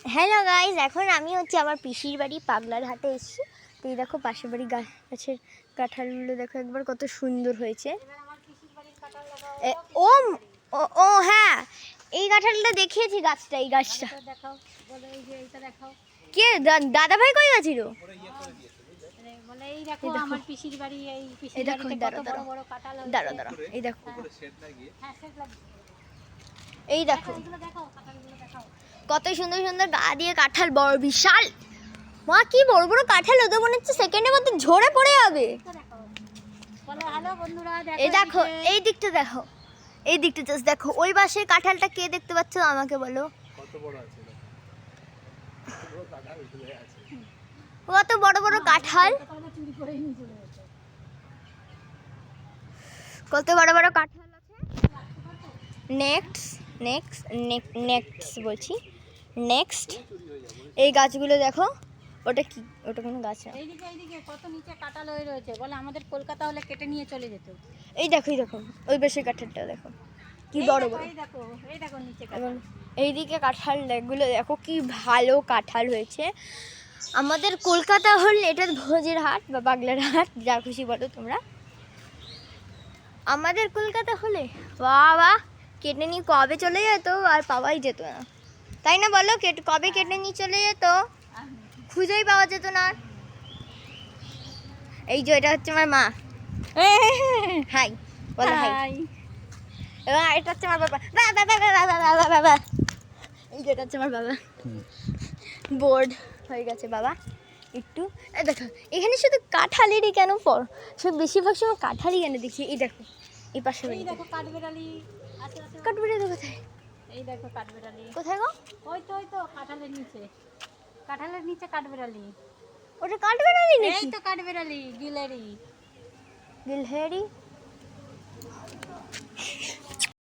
Hello guys, এখন আমি হচ্ছে আমার পিসির বাড়ি পাগলার হাটে এসেছি। তো এই দেখো পাশের বাড়ি গাছের কাঁঠালগুলো দেখো একবার কত সুন্দর হয়েছে। ও ও ও হ্যাঁ, এই কাঁঠালটা দেখিয়েছি গাছটা, এই গাছটা কে দাদা ভাই কই গেছিল? এই দেখো কত সুন্দর সুন্দর গা দিয়ে কাঁঠাল, বড় বিশাল। মা কি বড় বড় কাঁঠাল, ওদের মনে হচ্ছে সেকেন্ডের মধ্যে ঝরে পড়ে যাবে। এই দেখো, এই দিকটা দেখো, এই দিকটা জাস্ট দেখো। ওই পাশের কাঁঠালটা কে দেখতে পাচ্ছ আমাকে বলো? কত বড় বড় কাঁঠাল, কত বড় বড় কাঁঠাল আছে। নেক্সট বলছি, নেক্সট এই গাছগুলো দেখো। ওটা কি? ওটা কোনো গাছ না। এইদিকে কত নিচে কাঁঠাল হয়ে রয়েছে, বলে আমাদের কলকাতা হলে কেটে নিয়ে চলে যেত। এই দেখো, এই দেখো ওই পাশের কাঁঠালটা দেখো কি বড় বড়। এই দেখো নিচে কাঁঠাল, এইদিকে কাঁঠাল গুলো দেখো কি ভালো কাঁঠাল হয়েছে। আমাদের কলকাতা হলে এটা ভোজের হাট বা পাগলার হাট, যা খুশি বলো তোমরা। আমাদের কলকাতা হলে বাবা কেটে নিয়ে কবে চলে যেত আর পাওয়াই যেত না, তাই না বলো? কবে কেটে নিয়ে চলে যেত, খুঁজেই পাওয়া যেত না। এই যে এটা হচ্ছে আমার মা, হাই বলো হাই। এবং এটা হচ্ছে আমার বাবা, বাবা। এই যে এটা হচ্ছে আমার বাবা। বোর্ড হয়ে গেছে বাবা একটু। দেখো এখানে শুধু কাঁঠালেরই কেন পর, সব বেশিরভাগ সময় কাঁঠালই কেন দেখছি। এই দেখো এই পাশে দেখো কাঠবেড়ালি, কাঠবেড়ালি কোথায়? এই দেখো কাঠবেড়ালি কোথায় গো? ওই তো কাঁঠালের নিচে কাঠবেড়ালি। ওটা কাঠবেড়ালি নাকি? এই তো কাঠবেড়ালি, গিলহেরি।